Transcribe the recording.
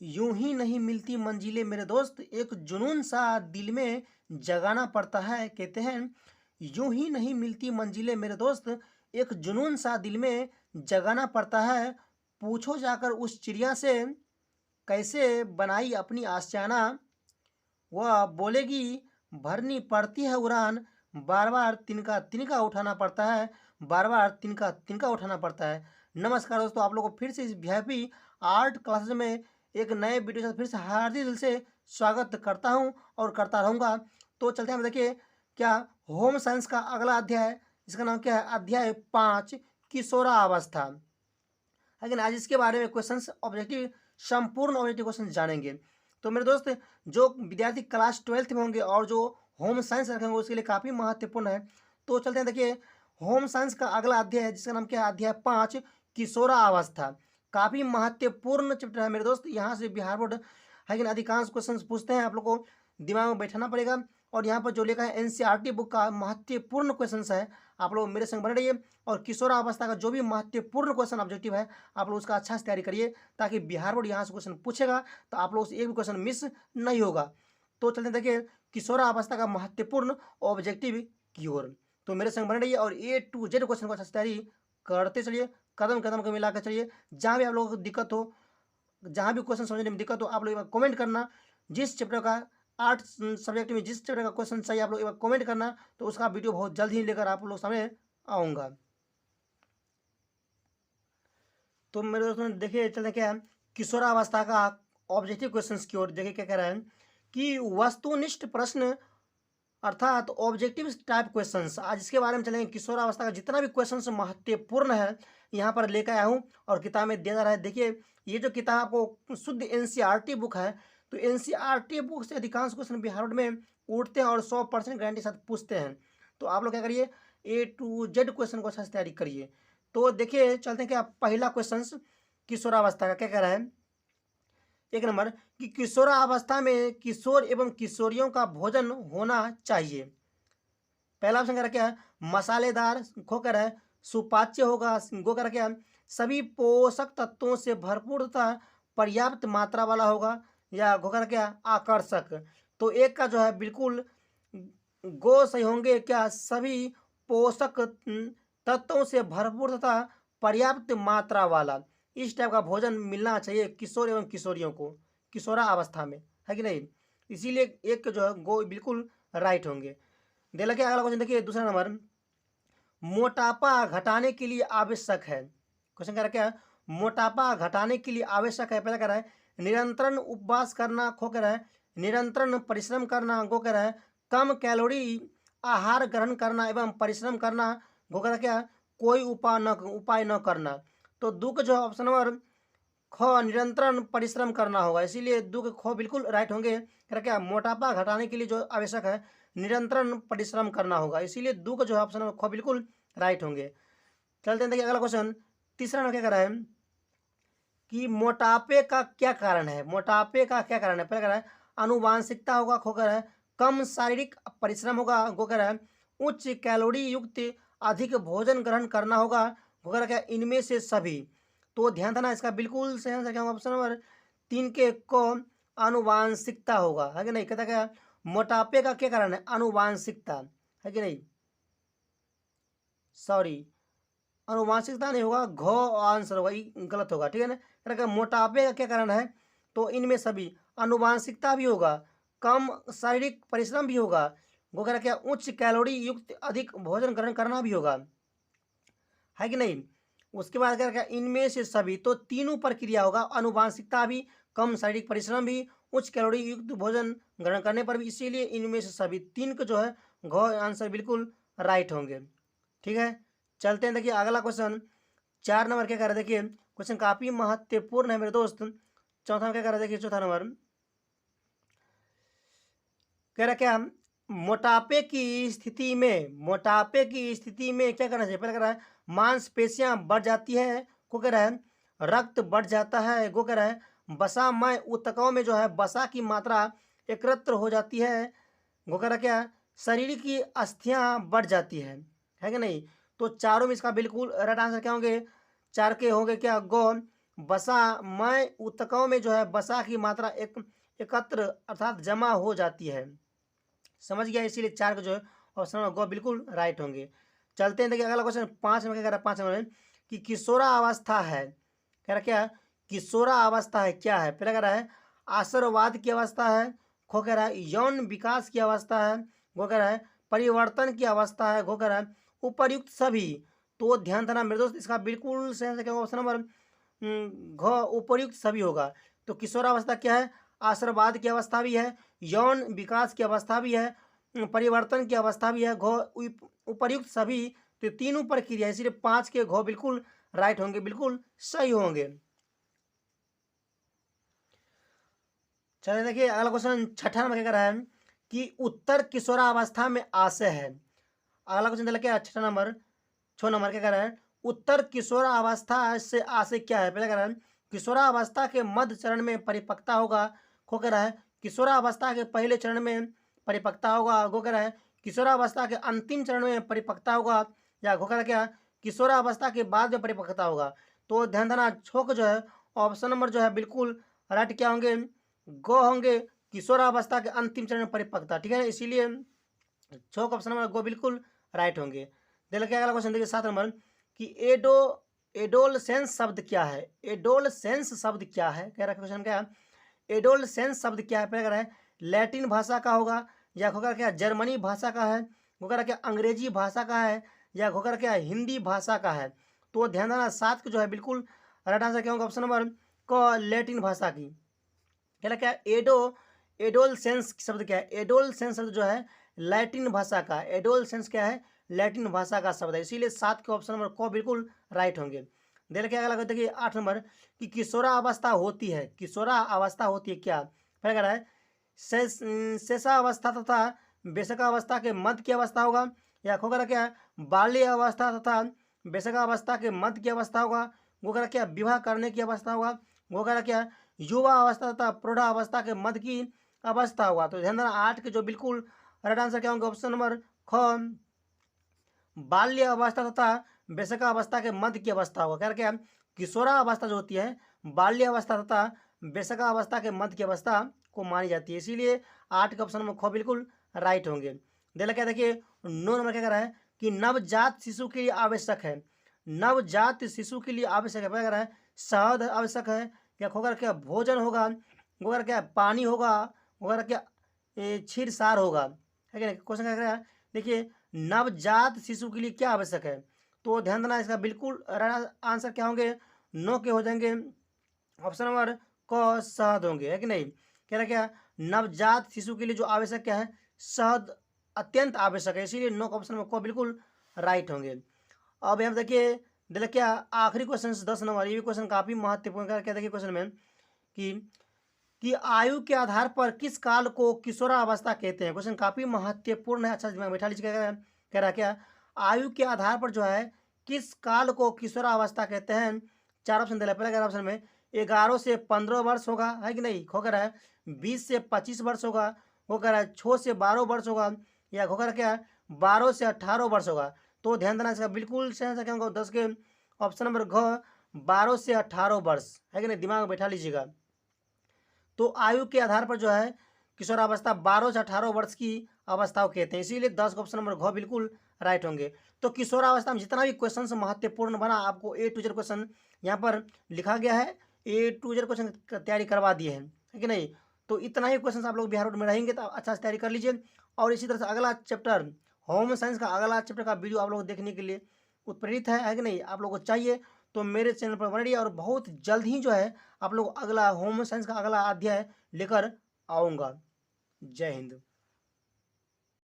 यूं ही नहीं मिलती मंजिलें मेरे दोस्त, एक जुनून सा दिल में जगाना पड़ता है। कहते हैं यूं ही नहीं मिलती मंजिलें मेरे दोस्त, एक जुनून सा दिल में जगाना पड़ता है। पूछो जाकर उस चिड़िया से, कैसे बनाई अपनी आशियाना। वह बोलेगी भरनी पड़ती है उड़ान, बार बार तिनका तिनका उठाना पड़ता है, बार बार तिनका तिनका उठाना पड़ता है। नमस्कार दोस्तों, आप लोगों को फिर से इस वीआईपी आर्ट क्लासेज में एक नए वीडियो के साथ फिर से हार्दिक दिल से स्वागत करता हूं और करता रहूंगा। तो चलते हैं, देखिए क्या होम साइंस का अगला अध्याय है, इसका नाम क्या है, अध्याय 5 किशोरावस्था। लेकिन आज इसके बारे में क्वेश्चंस ऑब्जेक्टिव, संपूर्ण ऑब्जेक्टिव क्वेश्चन जानेंगे। तो मेरे दोस्त, जो विद्यार्थी क्लास 12th में होंगे और जो होम साइंस रखेंगे उसके लिए काफ़ी महत्वपूर्ण है। तो चलते हैं, देखिए होम साइंस का अगला अध्याय है जिसका नाम क्या है, अध्याय 5 किशोरावस्था। काफ़ी महत्वपूर्ण चैप्टर है मेरे दोस्त, यहाँ से बिहार बोर्ड लेकिन अधिकांश क्वेश्चन पूछते हैं, आप लोग को दिमाग में बैठाना पड़ेगा। और यहाँ पर जो लिखा है एनसीईआरटी बुक का महत्वपूर्ण क्वेश्चन है, आप लोग मेरे संग बने रहिए। और किशोरावस्था का जो भी महत्वपूर्ण क्वेश्चन ऑब्जेक्टिव है, आप लोग उसका अच्छा से तैयारी करिए, ताकि बिहार बोर्ड यहाँ से क्वेश्चन पूछेगा तो आप लोग से एक भी क्वेश्चन मिस नहीं होगा। तो चलते देखिए किशोरावस्था का महत्वपूर्ण ऑब्जेक्टिव की ओर। तो मेरे संग बने रहिए और A to Z क्वेश्चन को अच्छा से तैयारी करते चलिए, कदम कदम को मिलाकर चलिए। जहाँ भी आप लोगों को दिक्कत हो, जहाँ भी क्वेश्चन समझने में दिक्कत हो, आप लोग एक बार कमेंट करना। जिस चैप्टर का आर्ट सब्जेक्ट में जिस चैप्टर का क्वेश्चन चाहिए, आप लोग एक बार कमेंट करना, तो उसका वीडियो बहुत जल्द ही लेकर आप लोग सामने आऊँगा। तो मेरे दोस्तों देखिए, चलते क्या है किशोरावस्था का ऑब्जेक्टिव क्वेश्चंस की ओर। देखिए क्या कह रहा है कि वस्तुनिष्ठ प्रश्न अर्थात ऑब्जेक्टिव टाइप क्वेश्चंस, आज इसके बारे में चलेंगे। किशोरावस्था का जितना भी क्वेश्चंस महत्वपूर्ण है यहाँ पर लेकर आया हूँ और किताब में दिया जा रहा है। देखिए ये जो किताब आपको शुद्ध एनसीईआरटी बुक है, तो एनसीईआरटी बुक से अधिकांश क्वेश्चन बिहार बोर्ड में उठते हैं और 100% गारंटी के साथ पूछते हैं। तो आप लोग क्या करिए, A to Z क्वेश्चन को अच्छा से तैयारी करिए। तो देखिए चलते हैं क्या, पहला क्वेश्चन किशोरावस्था का क्या कह रहा है। एक नंबर कि किशोरावस्था में किशोर एवं किशोरियों का भोजन होना चाहिए। पहला ऑप्शन कह रहा क्या है, मसालेदार खोकर है, सुपाच्य होगा, गोकर क्या है, सभी पोषक तत्वों से भरपूर तथा पर्याप्त मात्रा वाला होगा, या गोकर क्या, आकर्षक। तो एक का जो है बिल्कुल गो सही होंगे, क्या सभी पोषक तत्वों से भरपूर तथा पर्याप्त मात्रा वाला, इस टाइप का भोजन मिलना चाहिए किशोर एवं किशोरियों को किशोरा अवस्था में, है कि नहीं। इसीलिए एक जो है गो बिल्कुल राइट होंगे। दे लगे अगला क्वेश्चन, देखिए दूसरा नंबर, मोटापा घटाने के लिए आवश्यक है। क्वेश्चन कह रहा क्या है, मोटापा घटाने के लिए आवश्यक है। पहला कह रहा है निरंतर उपवास करना, खो कह रहा है निरंतर परिश्रम करना, गो कह रहा है कम कैलोरी आहार ग्रहण करना एवं परिश्रम करना, गो कह रहा क्या, कोई उपाय न करना। तो दू का जो ऑप्शन नंबर ख निरंतर परिश्रम करना होगा, इसीलिए दू के ख बिल्कुल राइट होंगे। कह रहा क्या, मोटापा घटाने के लिए जो आवश्यक है निरंतर परिश्रम करना होगा, इसीलिए दू का जो ऑप्शन नंबर ख बिल्कुल राइट होंगे। चलते हैं, देखिए अगला क्वेश्चन तीसरा नंबर क्या कह रहा है कि मोटापे का क्या कारण है। मोटापे का क्या कारण है, पहले कह रहा है अनुवांशिकता होगा, खो कर है कम शारीरिक परिश्रम होगा, गो कर है उच्च कैलोरी युक्त अधिक भोजन ग्रहण करना होगा, गो कर क्या, इनमें से सभी। तो ध्यान देना, इसका बिल्कुल सही आंसर क्या होगा, ऑप्शन नंबर 3 के को अनुवांशिकता होगा, है कि नहीं। कहता क्या, मोटापे का क्या कारण है, अनुवांशिकता, है कि नहीं, सॉरी अनुवांशिकता नहीं होगा, घ आंसर होगा, ये गलत होगा, ठीक है ना। अगर मोटापे का क्या कारण है, तो इनमें सभी अनुवांशिकता भी होगा, कम शारीरिक परिश्रम भी होगा, वो कह रहा क्या, उच्च कैलोरी युक्त अधिक भोजन ग्रहण करना भी होगा, है कि नहीं। उसके बाद कह रहा इनमें से सभी, तो तीनों प्रक्रिया होगा, अनुवांशिकता भी, कम शारीरिक परिश्रम भी, उच्च कैलोरी युक्त भोजन ग्रहण करने पर भी, इसीलिए इनमें से सभी तीन को जो है घ आंसर बिल्कुल राइट होंगे, ठीक है। चलते हैं, देखिए अगला क्वेश्चन 4 नंबर क्या कर रहे हैं, देखिए क्वेश्चन काफी महत्वपूर्ण है मेरे दोस्त। चौथा क्या कर रहे हैं, देखिए चौथा नंबर कह रहा क्या, मोटापे की स्थिति में क्या करना चाहिए। पहले कह रहा है मांसपेशियां बढ़ जाती है, को कह रहा है रक्त बढ़ जाता है, गो कह रहा है वसामय ऊतकों में जो है वसा की मात्रा एकत्र हो जाती है, गो कह रहा क्या, शरीर की अस्थियां बढ़ जाती है कि नहीं। तो चारों में इसका बिल्कुल राइट आंसर क्या होंगे, चार के होंगे क्या, गो मैं ऊतकों में जो है वसा की मात्रा एकत्र अर्थात जमा हो जाती है। समझ गया, इसीलिए 4 का जो है ऑप्शन नंबर गो बिल्कुल राइट होंगे। चलते हैं, देखिए अगला क्वेश्चन 5 में क्या कह रहा है, 5 नंबर में कि किशोरावस्था है, कह रहा क्या, किशोरावस्था है क्या है। पहले कह रहा है आशरवाद की अवस्था है, खो कह रहा है यौन विकास की अवस्था है, वो कह रहा है परिवर्तन की अवस्था है, वो कह रहा है उपर्युक्त सभी। तो ध्यान देना मेरे दोस्त, इसका बिल्कुल सही आंसर क्या होगा, ऑप्शन नंबर घ उपर्युक्त सभी होगा। तो किशोरावस्था क्या है, आशरवाद की अवस्था भी है, यौन विकास की अवस्था भी है, परिवर्तन की अवस्था भी है, घ उपर्युक्त सभी। तो तीनों प्रक्रिया, इसीलिए 5 के घ बिल्कुल राइट होंगे, बिल्कुल सही होंगे। चलिए देखिए अगला क्वेश्चन 6 नंबर क्या कर रहा है कि उत्तर किशोरावस्था में आशय है। अगला क्वेश्चन चला क्या 6 नंबर क्या कर रहा है, उत्तर किशोरावस्था से आशय क्या है। पहले कह रहा है किशोरावस्था के मध्य चरण में परिपक्वता होगा, खो कह रहा है किशोरावस्था के पहले चरण में परिपक्वता होगा, गो कह रहा है किशोरावस्था के अंतिम चरण में परिपक्वता होगा, या घो कह रहा क्या किशोरावस्था के बाद में परिपक्वता होगा। तो ध्यान देना छोक जो है ऑप्शन नंबर जो है बिल्कुल राइट क्या होंगे, गो होंगे, किशोरावस्था के अंतिम चरण में परिपक्वता, ठीक है ना, इसीलिए छोक ऑप्शन नंबर गो बिल्कुल राइट होंगे। देखिए अगला क्वेश्चन देखिए 7 नंबर कि एडोलसेंस शब्द क्या है। एडोलसेंस शब्द क्या है, कह रहा है क्वेश्चन क्या है एडोलसेंस शब्द क्या है। पहले कह रहा है लैटिन भाषा का होगा, या होकर क्या जर्मनी भाषा का है, होकर क्या अंग्रेजी भाषा का है, या होकर क्या हिंदी भाषा का है। तो ध्यान देना 7 का जो है बिल्कुल राइट आंसर क्या होगा, ऑप्शन नंबर क लैटिन भाषा की। क्या एडोलसेंस शब्द क्या है, एडोलसेंस शब्द जो है लैटिन भाषा का, एडोलसेंस क्या है लैटिन भाषा का शब्द है, इसीलिए 7 के ऑप्शन नंबर को बिल्कुल राइट होंगे। देखिए अगला देखिए 8 नंबर कि किशोरावस्था होती है, किशोरावस्था होती है क्या। पहले कह रहा है शेषावस्था तथा बेसकावस्था के मध्य की अवस्था होगा, या होगा क्या बाल्य अवस्था तथा बेसकावस्था के मध्य की अवस्था होगा, वो कह क्या विवाह करने की अवस्था होगा, वो कह क्या युवा अवस्था तथा प्रौढ़ावस्था के मध्य की अवस्था होगा। तो ध्यान देना 8 के जो बिल्कुल राइट आंसर क्या होंगे, ऑप्शन नंबर ख बाल्य अवस्था तथा बेसकावस्था के मध्य की अवस्था होगा। कह क्या किशोरावस्था जो होती है बाल्य अवस्था तथा बेसकावस्था के मध्य की अवस्था को मानी जाती है, इसीलिए 8 के ऑप्शन नंबर ख बिल्कुल राइट होंगे। क्या देखिए 9 नंबर क्या कह रहा है कि नवजात शिशु के लिए आवश्यक है, नवजात शिशु के लिए आवश्यक है। कह रहा है शहद आवश्यक है, क्या होगा क्या भोजन होगा, होगा क्या पानी होगा, होगा क्या क्षीर सार होगा, है क्या क्वेश्चन क्या कह रहा है। देखिए नवजात शिशु के लिए क्या आवश्यक है, तो ध्यान देना इसका बिल्कुल आंसर क्या होंगे, 9 के हो जाएंगे, ऑप्शन नंबर क शहद होंगे, है कि नहीं। कह रहा क्या नवजात शिशु के लिए जो आवश्यक क्या है, शहद अत्यंत आवश्यक है, इसीलिए 9 का ऑप्शन नंबर क बिल्कुल राइट होंगे। अब यहाँ देखिए क्या आखिरी क्वेश्चन 10 नंबर, ये भी क्वेश्चन काफी महत्वपूर्ण। क्या देखिए क्वेश्चन में कि आयु के आधार पर किस काल को किशोरावस्था कहते हैं। क्वेश्चन काफी महत्वपूर्ण है, अच्छा दिमाग बैठा लीजिए। कह रहा क्या आयु के आधार पर जो है किस काल को किशोरावस्था कहते हैं। 4 ऑप्शन दे रहा है। पहले ऑप्शन में 11 से 15 वर्ष होगा, है कि नहीं, हो रहा है 20 से 25 वर्ष होगा, हो रहा है 6 से 12 वर्ष होगा, या हो रहा क्या 12 से 18 वर्ष होगा। तो ध्यान देना इसका बिल्कुल सही आंसर क्या होगा, 10 के ऑप्शन नंबर घ 12 से 18 वर्ष, है कि नहीं, दिमाग में बैठा लीजिएगा। तो आयु के आधार पर जो है किशोरावस्था 12 से 18 वर्ष की अवस्था को कहते हैं, इसीलिए 10 का ऑप्शन नंबर घ बिल्कुल राइट होंगे। तो किशोरावस्था में जितना भी क्वेश्चन महत्वपूर्ण बना, आपको A to Z क्वेश्चन यहाँ पर लिखा गया है, A to Z क्वेश्चन तैयारी करवा दिए हैं, है कि नहीं। तो इतना ही क्वेश्चन आप लोग बिहार रोड में रहेंगे तो अच्छा से तैयारी कर लीजिए। और इसी तरह से अगला चैप्टर होम साइंस का अगला चैप्टर का वीडियो आप लोग देखने के लिए उत्प्रेरित है कि नहीं, आप लोग को चाहिए तो मेरे चैनल पर बने रहिए, और बहुत जल्द ही जो है आप लोग अगला होम साइंस का अगला अध्याय लेकर आऊँगा। जय हिंद।